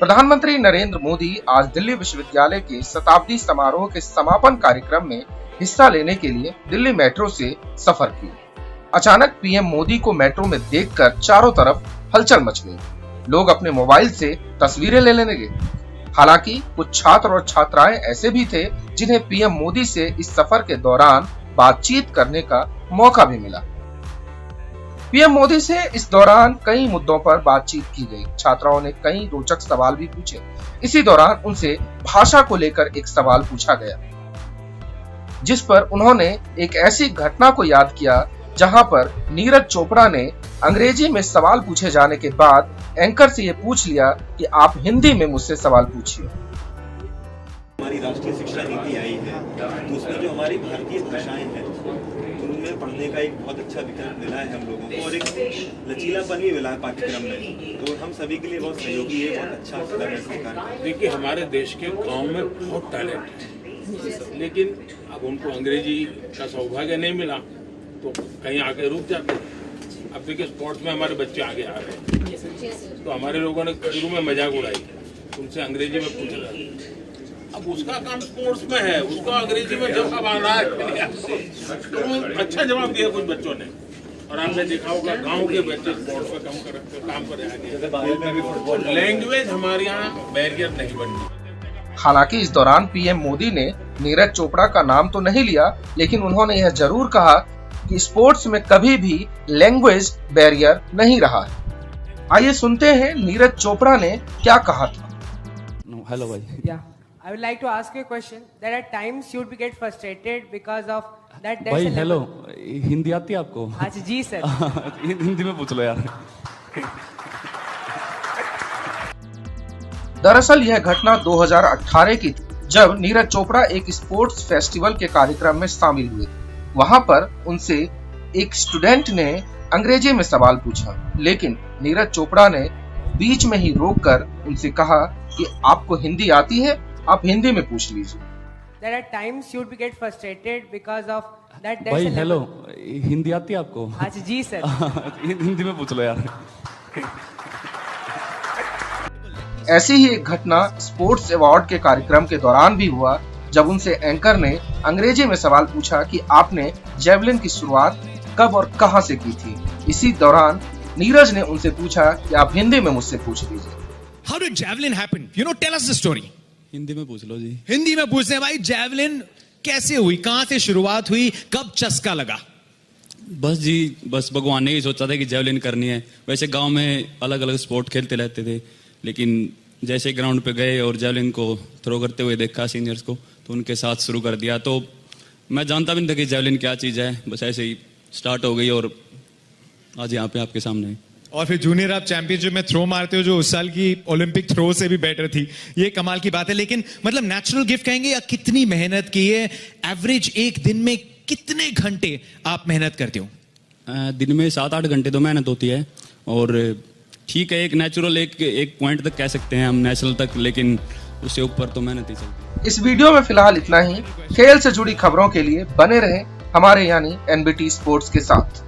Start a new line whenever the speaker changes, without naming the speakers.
प्रधानमंत्री नरेंद्र मोदी आज दिल्ली विश्वविद्यालय के शताब्दी समारोह के समापन कार्यक्रम में हिस्सा लेने के लिए दिल्ली मेट्रो से सफर किए। अचानक पीएम मोदी को मेट्रो में देखकर चारों तरफ हलचल मच गई। लोग अपने मोबाइल से तस्वीरें लेने लगे। हालांकि कुछ छात्र और छात्राएं ऐसे भी थे जिन्हें पीएम मोदी से इस सफर के दौरान बातचीत करने का मौका भी मिला। पीएम मोदी से इस दौरान कई मुद्दों पर बातचीत की गई। छात्राओं ने कई रोचक सवाल भी पूछे। इसी दौरान उनसे भाषा को लेकर एक सवाल पूछा गया, जिस पर उन्होंने एक ऐसी घटना को याद किया जहां पर नीरज चोपड़ा ने अंग्रेजी में सवाल पूछे जाने के बाद एंकर से ये पूछ लिया कि आप हिंदी में मुझसे सवाल पूछिए।
हमारी राष्ट्रीय शिक्षा नीति आई है तो उसमें जो हमारी भारतीय भाषाएं हैं उनमें पढ़ने का एक बहुत अच्छा विकल्प मिला है हम लोगों को, और एक लचीलापन भी मिला है पाठ्यक्रम में, तो हम सभी के लिए बहुत सहयोगी है, बहुत अच्छा कदम है सरकार।
देखिए, हमारे देश के गांव में बहुत टैलेंट है, लेकिन अब उनको अंग्रेजी का सौभाग्य नहीं मिला तो कहीं आके रुक जाते हैं। अब देखिए, स्पोर्ट्स में हमारे बच्चे आगे आ रहे हैं, तो हमारे लोगों ने शुरू में मजाक उड़ाई, उनसे अंग्रेजी में पूछ रहे। अब उसका काम स्पोर्ट्स में है, उसका अंग्रेजी में जवाब आ रहा है, तो अच्छा जवाब दिया कुछ बच्चों ने। और आपने देखा होगा गांव के बच्चे स्पोर्ट्स में काम कर रहे हैं। लैंग्वेज हमारे यहाँ बैरियर नहीं बनती।
हालांकि इस दौरान पीएम मोदी ने नीरज चोपड़ा का नाम तो नहीं लिया, लेकिन उन्होंने यह जरूर कहा कि स्पोर्ट्स में कभी भी लैंग्वेज बैरियर नहीं रहा है। आइए सुनते हैं नीरज चोपड़ा ने क्या कहा था।
हेलो भाई।
I would like to ask you a question that at times you would get frustrated because of that
भाई हेलो, हिंदी आती है आपको?
अच्छा जी सर।
हिंदी में पूछ लो यार।
दरअसल यह घटना 2018 की थी, जब नीरज चोपड़ा एक स्पोर्ट्स फेस्टिवल के कार्यक्रम में शामिल हुए। वहां पर उनसे एक स्टूडेंट ने अंग्रेजी में सवाल पूछा, लेकिन नीरज चोपड़ा ने बीच में ही रोककर उनसे कहा कि आपको हिंदी आती है, आप हिंदी में पूछ लीजिए।
That at times you would get frustrated because of that
भाई हेलो, हिंदी आती है आपको?
अच्छा जी सर।
हिंदी में पूछ लो यार।
ऐसी ही एक घटना स्पोर्ट्स अवार्ड के कार्यक्रम के दौरान भी हुआ, जब उनसे एंकर ने अंग्रेजी में सवाल पूछा कि आपने जेवलिन की शुरुआत कब और कहां से की थी। इसी दौरान नीरज ने उनसे पूछा कि आप हिंदी में मुझसे पूछ लीजिए।
How did javelin happen? You know, tell us the story.
Hindi में पूछ लो जी।
हिंदी में पूछते हैं भाई, जेवलिन कैसे हुई, कहां से शुरुआत हुई, कब चस्का लगा?
बस जी, बस भगवान ने ही सोचा था कि जेवलिन करनी है। वैसे गांव में अलग अलग स्पोर्ट खेलते रहते थे, लेकिन जैसे ग्राउंड पे गए और जेवलिन को थ्रो करते हुए देखा सीनियर्स को, तो उनके साथ शुरू कर दिया। तो मैं जानता भी नहीं था कि जेवलिन क्या चीज़ है, बस ऐसे ही स्टार्ट हो गई और आज यहाँ पे आपके सामने।
और फिर जूनियर आप चैंपियनशिप में थ्रो मारते हो जो उस साल की ओलंपिक थ्रो से भी बेटर थी। ये कमाल की बात है। लेकिन मतलब नेचुरल गिफ्ट कहेंगे या कितनी मेहनत की है? एवरेज एक दिन में कितने घंटे आप मेहनत करते हो?
दिन में 7-8 घंटे तो मेहनत होती है, और ठीक है, एक नेचुरल एक पॉइंट तक कह सकते हैं हम, नेशनल तक, लेकिन उससे ऊपर तो मेहनत ही चलती है।
इस वीडियो में फिलहाल इतना ही। खेल से जुड़ी खबरों के लिए बने रहें हमारे यानी NBT स्पोर्ट्स के साथ।